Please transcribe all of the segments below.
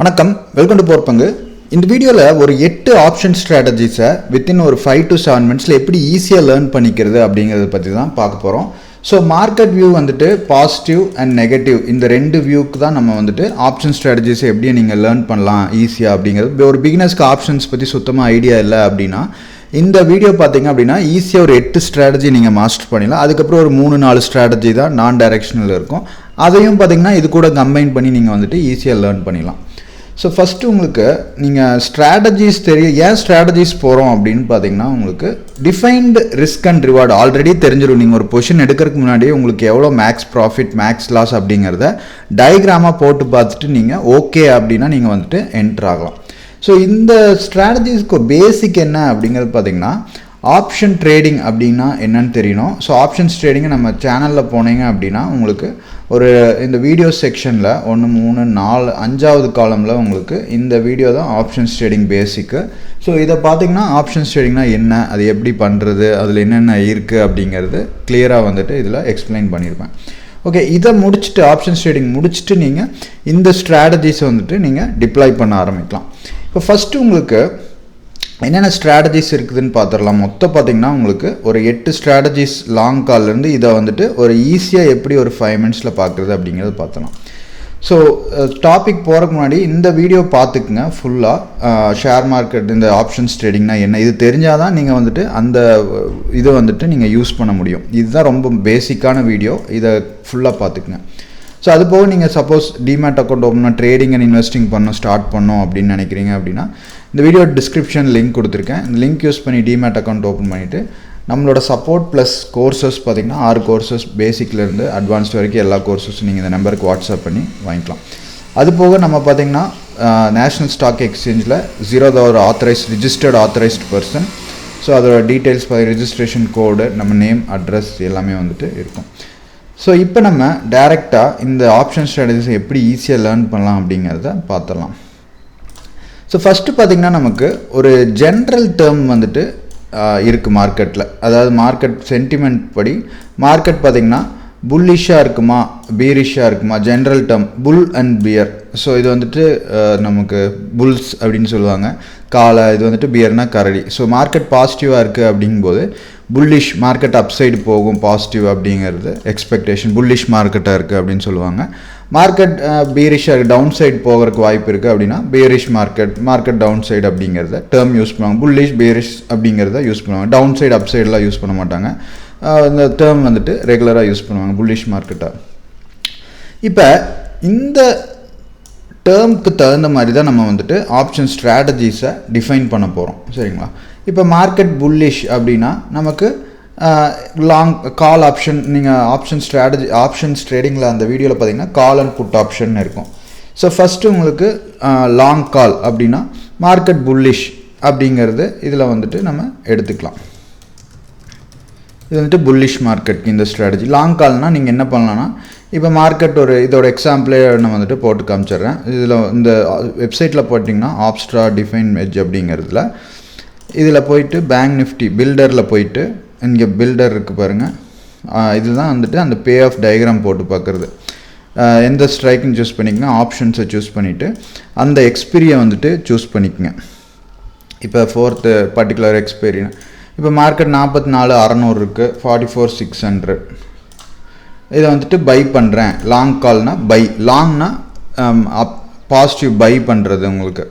வணக்கம், welcome to போர்பங்கு. இந்த வீடியோவில் ஒரு 8 ஆப்ஷன் ஸ்ட்ராட்டஜிஸை வித்தின் ஒரு 5 to 7 மினிட்ஸில் எப்படி ஈஸியாக லேர்ன் பண்ணிக்கிறது அப்படிங்கிறத பற்றி தான் பார்க்க போகிறோம். ஸோ மார்க்கெட் வியூ வந்துட்டு பாசிட்டிவ் அண்ட் நெகட்டிவ் இந்த ரெண்டு வியூக்கு தான் நம்ம வந்துட்டு ஆப்ஷன் ஸ்ட்ராட்டஜிஸை எப்படி நீங்கள் லேர்ன் பண்ணலாம் ஈஸியாக அப்படிங்கிறது. ஒரு பிகினர்ஸ்க்கு ஆப்ஷன்ஸ் பற்றி சுத்தமாக ஐடியா இல்லை அப்படின்னா இந்த வீடியோ பார்த்தீங்க அப்படின்னா ஈஸியாக ஒரு 8 ஸ்ட்ராட்டஜி நீங்கள் மாஸ்டர் பண்ணிடலாம். அதுக்கப்புறம் ஒரு 3-4 ஸ்ட்ராட்டஜி தான் நான் டைரெக்ஷனில் இருக்கும். அதையும் பார்த்தீங்கன்னா இது கூட கம்பைன் பண்ணி நீங்கள் வந்துட்டு ஈஸியாக லேர்ன் பண்ணிடலாம். ஸோ ஃபஸ்ட்டு உங்களுக்கு நீங்கள் ஸ்ட்ராட்டஜிஸ் தெரியும். ஏன் ஸ்ட்ராட்டஜிஸ் போகிறோம் அப்படின்னு பார்த்தீங்கன்னா உங்களுக்கு defined risk and reward already தெரிஞ்சிடும். நீங்கள் ஒரு பொசிஷன் எடுக்கிறதுக்கு முன்னாடியே உங்களுக்கு எவ்வளோ மேக்ஸ் ப்ராஃபிட் மேக்ஸ் லாஸ் அப்படிங்கிறத டயக்ராமாக போட்டு பார்த்துட்டு நீங்கள் ஓகே அப்படின்னா நீங்கள் வந்துட்டு என்ட்ரு ஆகலாம். ஸோ இந்த ஸ்ட்ராட்டஜிஸ்க்கு பேசிக் என்ன அப்படிங்கிறது பார்த்தீங்கன்னா ஆப்ஷன் ட்ரேடிங் அப்படின்னா என்னன்னு தெரியணும். ஸோ ஆப்ஷன்ஸ் ட்ரேடிங்கை நம்ம சேனலில் போனீங்க அப்படின்னா உங்களுக்கு ஒரு இந்த வீடியோ செக்ஷனில் 1, 3, 4, 5வது காலமில் உங்களுக்கு இந்த வீடியோ தான் ஆப்ஷன்ஸ் ட்ரேடிங் பேசிக்கு. ஸோ இதை பார்த்தீங்கன்னா ஆப்ஷன்ஸ் ட்ரேடிங்னா என்ன, அது எப்படி பண்ணுறது, அதில் என்னென்ன இருக்குது அப்படிங்கிறது கிளியராக வந்துட்டு இதில் எக்ஸ்பிளைன் பண்ணியிருப்பேன். ஓகே, இதை முடிச்சுட்டு ஆப்ஷன்ஸ் ட்ரேடிங் முடிச்சுட்டு நீங்கள் இந்த ஸ்ட்ராட்டஜிஸை வந்துட்டு நீங்கள் டிப்ளாய் பண்ண ஆரம்பிக்கலாம். இப்போ ஃபஸ்ட்டு உங்களுக்கு என்னென்ன ஸ்ட்ராட்டஜிஸ் இருக்குதுன்னு பார்த்துடலாம். மொத்தம் பார்த்திங்கன்னா உங்களுக்கு ஒரு 8 ஸ்ட்ராட்டஜிஸ் லாங் கால்லேருந்து இதை வந்துட்டு ஒரு ஈஸியாக எப்படி ஒரு 5 மினிட்ஸில் பார்க்குறது அப்படிங்கிறது பார்த்தலாம். ஸோ டாபிக் போகிறதுக்கு முன்னாடி இந்த வீடியோ பார்த்துக்குங்க ஃபுல்லாக. ஷேர் மார்க்கெட் இந்த ஆப்ஷன்ஸ் ட்ரேடிங்னா என்ன இது தெரிஞ்சால் தான் நீங்கள் வந்துட்டு அந்த இதை வந்துட்டு நீங்கள் யூஸ் பண்ண முடியும். இதுதான் ரொம்ப பேசிக்கான வீடியோ, இதை ஃபுல்லாக பார்த்துக்குங்க. ஸோ அது போக நீங்கள் சப்போஸ் டிமேட் அக்கௌண்ட் ஓப்பன் பண்ண ட்ரேடிங் அண்ட் இன்வெஸ்டிங் ஸ்டார்ட் பண்ணோம் அப்படின்னு நினைக்கிறீங்க அப்படின்னா இந்த வீடியோ டிஸ்கிரிப்ஷன் லிங்க் கொடுத்துருக்கேன். இந்த லிங்க் யூஸ் பண்ணி டிமேட் அக்கௌண்ட் ஓப்பன் பண்ணிவிட்டு நம்மளோட சப்போர்ட் ப்ளஸ் கோர்சஸ் பார்த்திங்கன்னா 6 கோர்சஸ் பேசிக்லேருந்து அட்வான்ஸ்ட் வரைக்கும் எல்லா கோர்சஸும் நீங்கள் இந்த நம்பருக்கு வாட்ஸ்அப் பண்ணி வாங்கிக்கலாம். அது போக நம்ம பார்த்திங்கன்னா நேஷ்னல் ஸ்டாக் எக்ஸ்சேஞ்சில் Zerodha ஒரு ரிஜிஸ்டர்ட் ஆத்தரைஸ்டு பர்சன். ஸோ அதோட டீட்டெயில்ஸ் ரெஜிஸ்ட்ரேஷன் கோடு, நம்ம நேம், அட்ரஸ் எல்லாமே வந்துட்டு இருக்கும். ஸோ இப்போ நம்ம டைரெக்டாக இந்த ஆப்ஷன் ஸ்ட்ராட்டஜிஸை எப்படி ஈஸியாக லேர்ன் பண்ணலாம் அப்படிங்கிறத பார்த்துடலாம். ஸோ ஃபஸ்ட்டு பார்த்திங்கன்னா நமக்கு ஒரு ஜென்ரல் டேர்ம் வந்துட்டு இருக்குது மார்க்கெட்டில். அதாவது மார்க்கெட் சென்டிமெண்ட் படி மார்க்கெட் பார்த்திங்கன்னா புல்லிஷாக இருக்குமா பீரிஷாக இருக்குமா, general term bull and bear. So இது வந்துட்டு நமக்கு புல்ஸ் அப்படின்னு சொல்லுவாங்க காலை, இது வந்துட்டு பியர்னா கரடி. ஸோ மார்க்கெட் பாசிட்டிவாக இருக்குது அப்படிங்கும்போது புல்லிஷ் மார்க்கெட் அப்சைடு போகும், பாசிட்டிவ் அப்படிங்கிறது எக்ஸ்பெக்டேஷன், புல்லிஷ் மார்க்கெட்டாக இருக்குது அப்படின்னு சொல்லுவாங்க. மார்க்கெட் பீரிஷாக இருக்குது, டவுன் சைடு போகிறதுக்கு வாய்ப்பு இருக்குது அப்படின்னா பீரிஷ் மார்க்கெட் டவுன் சைடு அப்படிங்கிறத டேர்ம் யூஸ் பண்ணுவாங்க. புல்லிஷ் பீரிஷ் அப்படிங்கிறத யூஸ் பண்ணுவாங்க. டவுன் சைடு அப் சைடெலாம் யூஸ் பண்ண மாட்டாங்க. இந்த டேர்ம் வந்துட்டு ரெகுலராக யூஸ் பண்ணுவாங்க புல்லிஷ் மார்க்கெட்டாக. இப்போ இந்த டேர்முக்கு தகுந்த மாதிரி தான் நம்ம வந்துட்டு ஆப்ஷன் ஸ்ட்ராட்டஜிஸை டிஃபைன் பண்ண போகிறோம். சரிங்களா? இப்போ மார்க்கெட் புல்லிஷ் அப்படின்னா நமக்கு லாங் கால் ஆப்ஷன், நீங்கள் ஆப்ஷன்ஸ் ட்ரேடிங்கில் அந்த வீடியோவில் பார்த்தீங்கன்னா கால் அண்ட் புட் ஆப்ஷன் இருக்கும். ஸோ ஃபஸ்ட்டு உங்களுக்கு லாங் கால் அப்படின்னா மார்க்கெட் புல்லிஷ் அப்படிங்கிறது இதில் வந்துட்டு நம்ம எடுத்துக்கலாம். இது வந்துட்டு புல்லிஷ் மார்க்கெட்டுக்கு இந்த ஸ்ட்ராட்டஜி. லாங் கால்னால் நீங்கள் என்ன பண்ணலான்னா இப்போ மார்க்கெட் ஒரு இதோட எக்ஸாம்பிளே நான் வந்துட்டு போட்டு காமிச்சிட்றேன். இதில் இந்த வெப்சைட்டில் போட்டிங்கன்னா ஆப்ஸ்ட்ரா டிஃபைன் எட்ஜ் அப்படிங்கிறதுல இதில் போயிட்டு பேங்க் நிஃப்டி பில்டரில் போயிட்டு இங்கே பில்டர் இருக்குது பாருங்கள். இதுதான் வந்துட்டு அந்த பே ஆஃப் டயக்ராம் போட்டு பார்க்குறது. எந்த ஸ்ட்ரைக்குன்னு சூஸ் பண்ணிக்கங்க, ஆப்ஷன்ஸை சூஸ் பண்ணிவிட்டு அந்த எக்ஸ்பீரியை வந்துட்டு சூஸ் பண்ணிக்கங்க. இப்போ 4th பர்டிகுலர் எக்ஸ்பீரி இப்போ மார்க்கெட் 44,600 இருக்குது, 44,600. இதை வந்துட்டு பை பண்ணுறேன். லாங் கால்னால் பை, லாங்னா பாசிட்டிவ் பை பண்ணுறது உங்களுக்கு.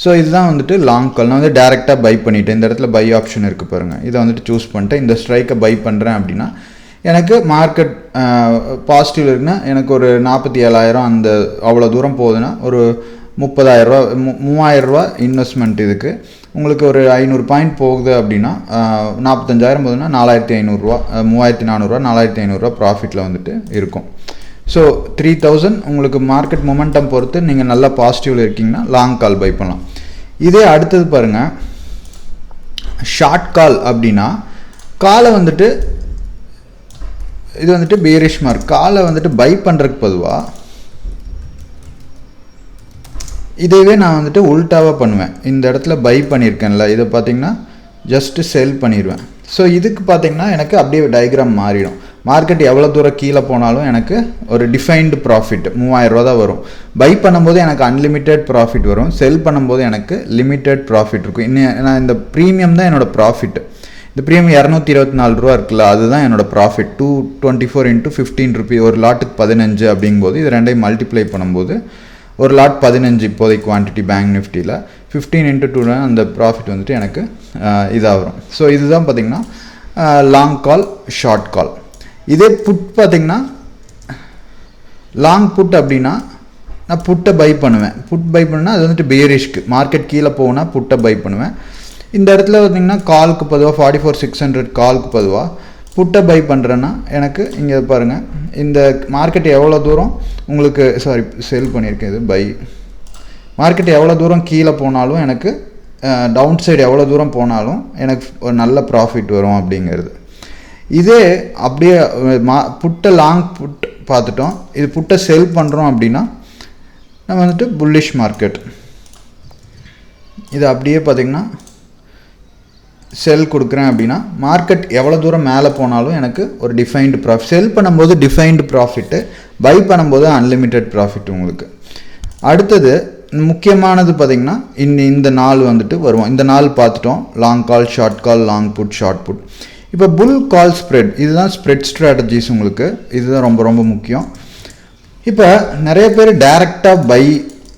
ஸோ இதுதான் வந்துட்டு லாங் கால். நான் வந்து டேரெக்டாக பை பண்ணிவிட்டேன். இந்த இடத்துல பை ஆப்ஷன் இருக்குது பாருங்கள். இதை வந்துட்டு சூஸ் பண்ணிட்டேன். இந்த ஸ்ட்ரைக்கை பை பண்ணுறேன் அப்படின்னா எனக்கு மார்க்கெட் பாசிட்டிவ் இருக்குன்னா எனக்கு ஒரு 47,000 அந்த அவ்வளோ தூரம் போகுதுன்னா ஒரு 30,000 ரூபா 3,000 ரூபா இன்வெஸ்ட்மெண்ட். இதுக்கு உங்களுக்கு ஒரு 500 பாயிண்ட் போகுது அப்படின்னா 45,000 போகுதுன்னா 4,500 ரூபா, 3,400 ரூபா, 4,500 ரூபா ப்ராஃபிட்டில் வந்துட்டு இருக்கும். ஸோ 3,000 உங்களுக்கு மார்க்கெட் மொமெண்டம் பொறுத்து நீங்கள் நல்லா பாசிட்டிவில் இருக்கீங்கன்னா லாங் கால் பை பண்ணலாம். இதே அடுத்தது பாருங்கள், ஷார்ட் கால் அப்படின்னா காலை வந்துட்டு இது வந்துட்டு பேரிஷ் மார்க். காலை வந்துட்டு பை பண்ணுறதுக்கு பொதுவாக இதைவே நான் வந்துட்டு உல்ட்டாவாக பண்ணுவேன். இந்த இடத்துல பை பண்ணியிருக்கேன்ல, இதை பார்த்திங்கன்னா ஜஸ்ட்டு செல் பண்ணிடுவேன். ஸோ இதுக்கு பார்த்திங்கன்னா எனக்கு அப்படியே டயக்ராம் மாறிடும். மார்க்கெட் எவ்வளோ தூரம் கீழே போனாலும் எனக்கு ஒரு டிஃபைன்டு ப்ராஃபிட் 3000 ரூபா தான் வரும். பை பண்ணும்போது எனக்கு அன்லிமிட்டெட் ப்ராஃபிட் வரும், செல் பண்ணும்போது எனக்கு லிமிட்டெட் ப்ராஃபிட் இருக்கும். இன்னும் நான் இந்த ப்ரீமியம் தான் என்னோடய ப்ராஃபிட். இந்த ப்ரீமியம் 224 ரூபா இருக்குல்ல, அதுதான் என்னோட ப்ராஃபிட். 224 × 15 ரூபி, ஒரு லாட்டுக்கு 15 அப்படிங்கும்போது இது ரெண்டையும் மல்டிப்ளை பண்ணும்போது ஒரு லாட் 15 இப்போதைக்கு குவான்டிட்டி பேங்க் நிஃப்டியில் 15 × 2 அந்த ப்ராஃபிட் வந்துட்டு எனக்கு இதாக வரும். ஸோ இதுதான் பார்த்திங்கன்னா லாங் கால் ஷார்ட் கால். இதே புட் பார்த்திங்கன்னா லாங் புட் அப்படின்னா நான் புட்டை பை பண்ணுவேன். புட் பை பண்ணால் அது வந்துட்டு பேரிஷ்க்கு, மார்க்கெட் கீழே போனால் புட்டை பை பண்ணுவேன். இந்த இடத்துல பார்த்திங்கன்னா காலுக்கு பொதுவாக 44,600 காலுக்கு பொதுவாக புட்டை பை பண்ணுறேன்னா எனக்கு இங்கே பாருங்கள், இந்த மார்க்கெட் எவ்வளோ தூரம் உங்களுக்கு செல் பண்ணியிருக்கேன், இது பை. மார்க்கெட் எவ்வளோ தூரம் கீழே போனாலும் எனக்கு டவுன் சைடு எவ்வளோ தூரம் போனாலும் எனக்கு ஒரு நல்ல ப்ராஃபிட் வரும் அப்படிங்கிறது. இதே அப்படியே புட்டை லாங் புட் பார்த்துட்டோம். இது புட்டை செல் பண்ணுறோம் அப்படின்னா நம்ம வந்துட்டு புல்லிஷ் மார்க்கெட். இது அப்படியே பார்த்திங்கன்னா செல் கொடுக்குறேன் அப்படின்னா மார்க்கெட் எவ்வளோ தூரம் மேலே போனாலும் எனக்கு ஒரு டிஃபைன்டு ப்ராஃபிட். செல் பண்ணும்போது டிஃபைன்டு ப்ராஃபிட்டு, பை பண்ணும்போது அன்லிமிட்டெட் ப்ராஃபிட் உங்களுக்கு. அடுத்தது முக்கியமானது பார்த்திங்கன்னா இந்த நாள் வந்துட்டு வருவோம். இந்த நாள் பார்த்துட்டோம், லாங் கால் ஷார்ட் கால், லாங் புட் ஷார்ட் புட். இப்போ புல் கால் ஸ்ப்ரெட், இதுதான் ஸ்ப்ரெட் ஸ்ட்ராட்டஜிஸ் உங்களுக்கு, இதுதான் ரொம்ப ரொம்ப முக்கியம். இப்போ நிறைய பேர் டைரெக்டாக பை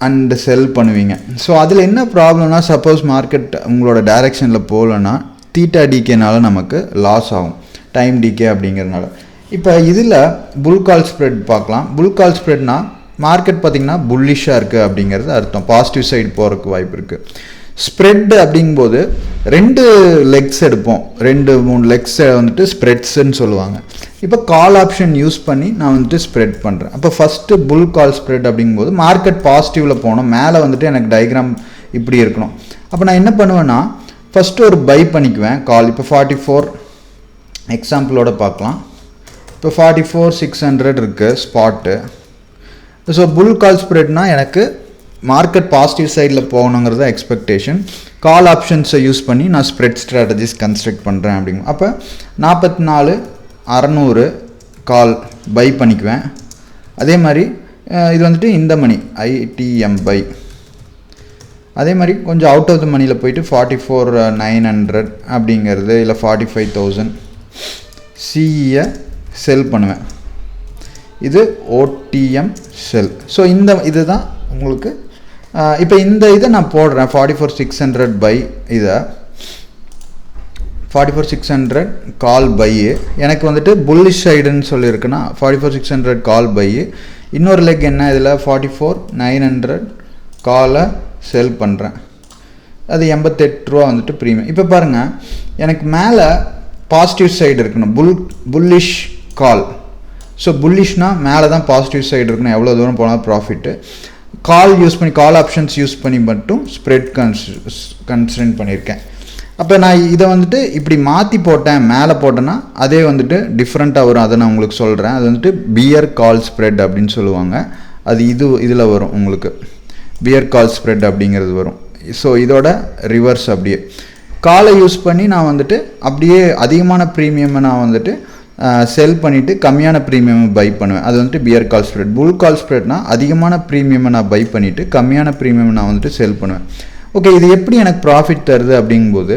அண்ட் செல் பண்ணுவீங்க. ஸோ அதில் என்ன ப்ராப்ளம்னா, சப்போஸ் மார்க்கெட் உங்களோட டைரெக்ஷனில் போகலன்னா தீட்டா டிகேனால நமக்கு லாஸ் ஆகும், டைம் டிகே அப்படிங்கிறதுனால. இப்போ இதில் புல் கால் ஸ்ப்ரெட் பார்க்கலாம். புல் கால் ஸ்ப்ரெட்னா மார்க்கெட் பார்த்திங்கன்னா புல்லிஷாக இருக்குது அப்படிங்கிறது அர்த்தம், பாசிட்டிவ் சைடு போகிறதுக்கு வாய்ப்பு இருக்குது. ஸ்ப்ரெட் அப்படிங்கும்போது 2 லெக்ஸ் எடுப்போம், 2-3 லெக்ஸை வந்துட்டு ஸ்ப்ரெட்ஸுன்னு சொல்லுவாங்க. இப்போ கால் ஆப்ஷன் யூஸ் பண்ணி நான் வந்துட்டு ஸ்ப்ரெட் பண்ணுறேன். அப்போ ஃபஸ்ட்டு புல் கால் ஸ்ப்ரெட் அப்படிங்கும்போது மார்க்கெட் பாசிட்டிவில் போகணும், மேலே வந்துட்டு எனக்கு டயக்ராம் இப்படி இருக்கணும். அப்போ நான் என்ன பண்ணுவேன்னா ஃபஸ்ட்டு ஒரு பை பண்ணிக்குவேன் கால். இப்போ 44 எக்ஸாம்பிளோட பார்க்கலாம். இப்போ 44,600 இருக்குது ஸ்பாட்டு. ஸோ புல் கால் ஸ்ப்ரெட்னா எனக்கு மார்க்கெட் பாசிட்டிவ் சைடில் போகணுங்கிறத எக்ஸ்பெக்டேஷன். கால் ஆப்ஷன்ஸை யூஸ் பண்ணி நான் ஸ்ப்ரெட் ஸ்ட்ராட்டஜிஸ் கன்ஸ்ட்ரக்ட் பண்ணுறேன் அப்படிங்க. அப்போ 44,600 கால் பை பண்ணிக்குவேன். அதே மாதிரி இது வந்துட்டு இந்த மணி ஐடிஎம் பை. அதே மாதிரி கொஞ்சம் அவுட் ஆஃப் த மணியில் போயிட்டு 44,900 அப்படிங்கிறது இல்லை 45,000 சிஇயை செல் பண்ணுவேன். இது ஓடிஎம் செல். ஸோ இதுதான் உங்களுக்கு. இப்போ இந்த இதை நான் போடுறேன் 44,600 பை, இதை 44,600 கால் பை. எனக்கு வந்துட்டு புல்லிஷ் சைடுன்னு சொல்லியிருக்குன்னா 44,600 கால் பை. இன்னொரு லெக் என்ன, இதில் 44,900 காலை செல் பண்ணுறேன். அது 88 ரூபா வந்துட்டு ப்ரீமியம். இப்போ பாருங்கள், எனக்கு மேலே பாசிட்டிவ் சைடு இருக்கணும், புல்லிஷ் கால். ஸோ புல்லிஷ்னால் மேலே தான் பாசிட்டிவ் சைடு இருக்கணும், எவ்வளோ தூரம் போனால் ப்ராஃபிட்டு. கால் யூஸ் பண்ணி, கால் ஆப்ஷன்ஸ் யூஸ் பண்ணி மட்டும் ஸ்ப்ரெட் கன்ஸ்ட்ரெயின் பண்ணியிருக்கேன். அப்போ நான் இதை வந்துட்டு இப்படி மாற்றி போட்டேன், மேலே போட்டேன்னா அதே வந்துட்டு டிஃப்ரெண்ட்டாக வரும். அதை நான் உங்களுக்கு சொல்கிறேன். அது வந்துட்டு பியர் கால் ஸ்ப்ரெட் அப்படின்னு சொல்லுவாங்க. அது இதில் வரும் உங்களுக்கு, பியர் கால் ஸ்ப்ரெட் அப்படிங்கிறது வரும். ஸோ இதோட ரிவர்ஸ் அப்படியே காலை யூஸ் பண்ணி நான் வந்துட்டு அப்படியே அதிகமான ப்ரீமியமை நான் வந்துட்டு செல் பண்ணிவிட்டு கம்மியான ப்ரீமியம் பை பண்ணுவேன். அது வந்துட்டு பியர் கால் ஸ்ப்ரெட். புல் கால் ஸ்ப்ரெட்னா அதிகமான ப்ரீமியமை நான் பை பண்ணிவிட்டு கம்மியான ப்ரீமியம் நான் வந்துட்டு செல் பண்ணுவேன். ஓகே, இது எப்படி எனக்கு ப்ராஃபிட் தருது அப்படிங்கும்போது,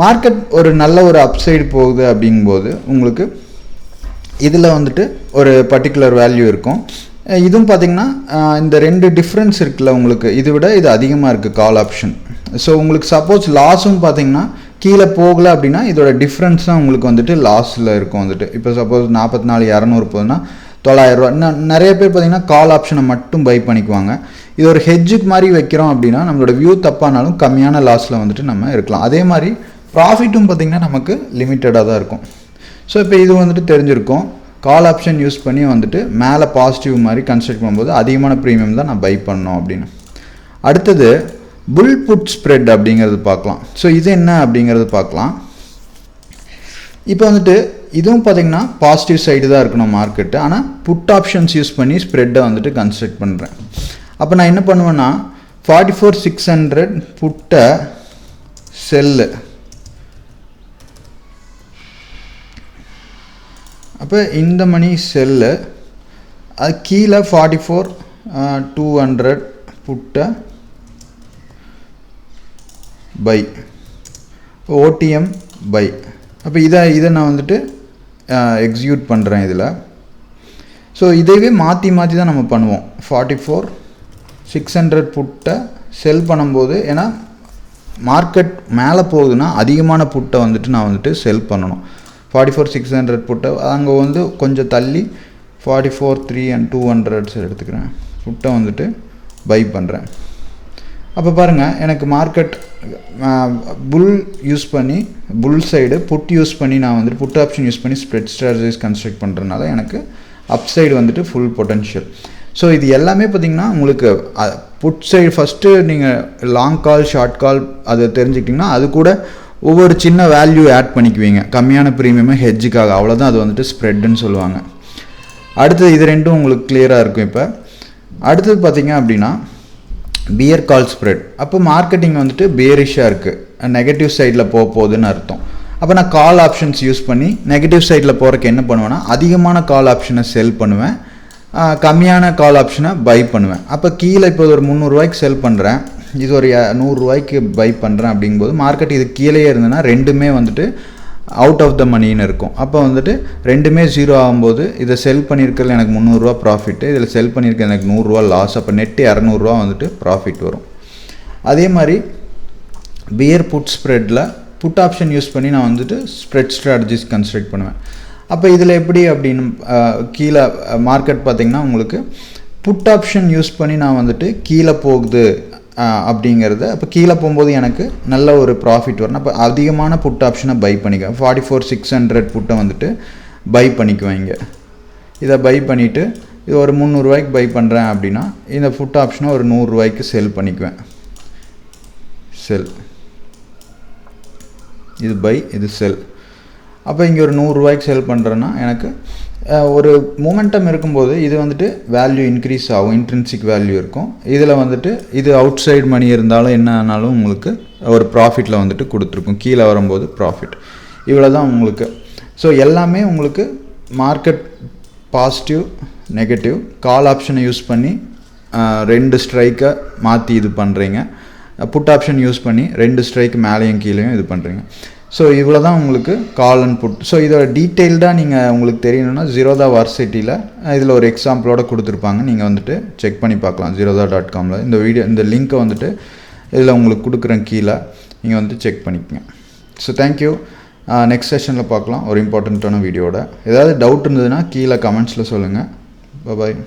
மார்க்கெட் ஒரு நல்ல ஒரு அப்சைடு போகுது அப்படிங்கும்போது உங்களுக்கு இதில் வந்துட்டு ஒரு பர்டிகுலர் வேல்யூ இருக்கும். இதுவும் பார்த்திங்கன்னா இந்த 2 டிஃப்ரென்ஸ் இருக்குல்ல உங்களுக்கு, இதை விட இது அதிகமாக இருக்குது கால் ஆப்ஷன். ஸோ உங்களுக்கு சப்போஸ் லாஸும் பார்த்திங்கன்னா கீழே போகலை அப்படின்னா இதோட டிஃப்ரென்ஸ் தான் உங்களுக்கு வந்துட்டு லாஸில் இருக்கும் வந்துட்டு. இப்போ சப்போஸ் 44,200 போகுதுன்னா 900 ரூபா. நிறைய பேர் பார்த்திங்கன்னா கால் ஆப்ஷனை மட்டும் பை பண்ணிக்குவாங்க. இது ஒரு ஹெட்ஜுக்கு மாதிரி வைக்கிறோம் அப்படின்னா நம்மளோட வியூ தப்பானாலும் கம்மியான லாஸில் வந்துட்டு நம்ம இருக்கலாம். அதே மாதிரி ப்ராஃபிட்டும் பார்த்திங்கன்னா நமக்கு லிமிட்டடாக தான் இருக்கும். ஸோ இப்போ இது வந்துட்டு தெரிஞ்சிருக்கும், கால் ஆப்ஷன் யூஸ் பண்ணி வந்துட்டு மேலே பாசிட்டிவ் மாதிரி கன்ஸ்ட்ரக்ட் பண்ணும்போது அதிகமான ப்ரீமியம் தான் நான் பை பண்ணோம் அப்படின்னு. அடுத்தது புல் புட் ஸ்ப்ரெட் அப்படிங்கிறது பார்க்கலாம். ஸோ இது என்ன அப்படிங்கிறது பார்க்கலாம். இப்போ வந்துட்டு இதுவும் பார்த்திங்கன்னா பாசிட்டிவ் சைடு தான் இருக்கணும் மார்க்கெட்டு, ஆனால் புட் ஆப்ஷன்ஸ் யூஸ் பண்ணி ஸ்ப்ரெட்டை வந்துட்டு கன்ஸ்ட்ரக்ட் பண்ணுறேன். அப்போ நான் என்ன பண்ணுவேன்னா 44,600 புட்டை செல்லு அப்போ இந்த மணி செல்லு அது கீழே 44,200 புட்டை பை ஓடிஎம் பை. அப்போ இதை நான் வந்துட்டு எக்ஸிக்யூட் பண்ணுறேன் இதில். ஸோ இதைவே மாற்றி தான் நம்ம பண்ணுவோம். 44,600 புட்டை செல் பண்ணும்போது, ஏன்னா மார்க்கெட் மேலே போகுதுன்னா அதிகமான புட்டை வந்துட்டு நான் வந்துட்டு செல் பண்ணணும். 44,600 புட்டை அங்கே வந்து கொஞ்சம் தள்ளி 44,300 எடுத்துக்கிறேன் புட்டை வந்துட்டு பை பண்ணுறேன். அப்போ பாருங்கள், எனக்கு மார்க்கெட் புல் யூஸ் பண்ணி புல் சைடு புட் யூஸ் பண்ணி நான் வந்துட்டு புட் ஆப்ஷன் யூஸ் பண்ணி ஸ்ப்ரெட் ஸ்ட்ராட்டஜிஸ் கன்ஸ்ட்ரக்ட் பண்ணுறதுனால எனக்கு அப் சைடு வந்துட்டு ஃபுல் பொட்டன்ஷியல். ஸோ இது எல்லாமே பார்த்திங்கன்னா உங்களுக்கு புட் சைடு ஃபஸ்ட்டு நீங்கள் லாங் கால் ஷார்ட் கால் அதை தெரிஞ்சுக்கிட்டிங்கன்னா அது கூட ஒவ்வொரு சின்ன வேல்யூ ஆட் பண்ணிக்குவீங்க. கம்மியான ப்ரீமியமாக ஹெட்ஜுக்காக, அவ்வளோதான். அது வந்துட்டு ஸ்ப்ரெட்டுன்னு சொல்லுவாங்க. அடுத்தது இது ரெண்டும் உங்களுக்கு கிளியராக இருக்கும். இப்போ அடுத்தது பார்த்திங்க அப்படின்னா பியர் கால் ஸ்ப்ரெட். அப்போ மார்க்கெட்டிங் வந்துட்டு பியரிஷாக இருக்குது, நெகட்டிவ் சைடில் போகுதுன்னு அர்த்தம். அப்போ நான் கால் ஆப்ஷன்ஸ் யூஸ் பண்ணி நெகட்டிவ் சைடில் போகிறக்கு என்ன பண்ணுவேன்னா, அதிகமான கால் ஆப்ஷனை செல் பண்ணுவேன், கம்மியான கால் ஆப்ஷனை பை பண்ணுவேன். அப்போ கீழே இப்போ ஒரு 300 ரூபாய்க்கு செல் பண்ணுறேன், இது ஒரு 100 ரூபாய்க்கு பை பண்ணுறேன். அப்படிங்கும்போது மார்க்கெட் இது கீழே இருந்ததுன்னா ரெண்டுமே வந்துட்டு அவுட் ஆஃப் த மணின்னு இருக்கும். அப்போ வந்துட்டு ரெண்டுமே 0 ஆகும்போது இதை செல் பண்ணியிருக்கிறது எனக்கு 300 ரூபா ப்ராஃபிட்டு, இதில் செல் பண்ணியிருக்கிறது எனக்கு 100 ரூபா லாஸ். அப்போ நெட்டு 200 ரூபா வந்துட்டு ப்ராஃபிட் வரும். அதே மாதிரி பியர் புட் ஸ்ப்ரெட்டில் புட் ஆப்ஷன் யூஸ் பண்ணி நான் வந்துட்டு ஸ்ப்ரெட் ஸ்ட்ராட்டஜிஸ் கன்ஸ்ட்ரக்ட் பண்ணுவேன். அப்போ இதில் எப்படி அப்படின்னு கீழே மார்க்கெட் பார்த்திங்கன்னா உங்களுக்கு புட் ஆப்ஷன் யூஸ் பண்ணி நான் வந்துட்டு கீழே போகுது அப்படிங்கிறது. அப்போ கீழே போகும்போது எனக்கு நல்ல ஒரு ப்ராஃபிட் வரணும். அப்போ அதிகமான புட் ஆப்ஷனை பை பண்ணிக்குவேன். 44,600 புட்டை வந்துட்டு பை பண்ணிக்குவேன். இங்கே இதை பை பண்ணிவிட்டு இது ஒரு 300 ரூபாய்க்கு பை பண்ணுறேன் அப்படின்னா இந்த புட் ஆப்ஷனை ஒரு 100 ரூபாய்க்கு செல் பண்ணிக்குவேன். செல், இது பை, இது செல். அப்போ இங்கே ஒரு 100 ரூபாய்க்கு செல் பண்ணுறேன்னா எனக்கு ஒரு மொமெண்டம் இருக்கும்போது இது வந்துட்டு வேல்யூ இன்க்ரீஸ் ஆகும், இன்ட்ரின்சிக் வேல்யூ இருக்கும். இதில் வந்துட்டு இது அவுட் சைடு மணி இருந்தாலும் என்ன ஆனாலும் உங்களுக்கு ஒரு ப்ராஃபிட்டில் வந்துட்டு கொடுத்துருக்கும். கீழே வரும்போது ப்ராஃபிட். இவ்வளோ தான் உங்களுக்கு. ஸோ எல்லாமே உங்களுக்கு மார்க்கெட் பாசிட்டிவ் நெகட்டிவ் கால் ஆப்ஷனை யூஸ் பண்ணி 2 ஸ்ட்ரைக்கை மாற்றி இது பண்ணுறீங்க. புட் ஆப்ஷன் யூஸ் பண்ணி 2 ஸ்ட்ரைக்கு மேலேயும் கீழேயும் இது பண்ணுறீங்க. ஸோ இவ்வளோ தான் உங்களுக்கு கால் அண்ட் புட். ஸோ இதோட டீட்டெயில்டாக நீங்கள் உங்களுக்கு தெரியணும்னா Zerodha வார்சிட்டியில் இதில் ஒரு எக்ஸாம்பிளோடு கொடுத்துருப்பாங்க, நீங்கள் வந்துட்டு செக் பண்ணி பார்க்கலாம் zerodha.comல. இந்த லிங்க்கை வந்துட்டு இதில் உங்களுக்கு கொடுக்குறேன், கீழே நீங்கள் வந்து செக் பண்ணிக்கோங்க. So thank you. நெக்ஸ்ட் செஷனில் பார்க்கலாம் ஒரு இம்பார்ட்டண்ட்டான வீடியோட. ஏதாவது டவுட் இருந்ததுன்னா கீழே கமெண்ட்ஸில் சொல்லுங்கள். பாய்.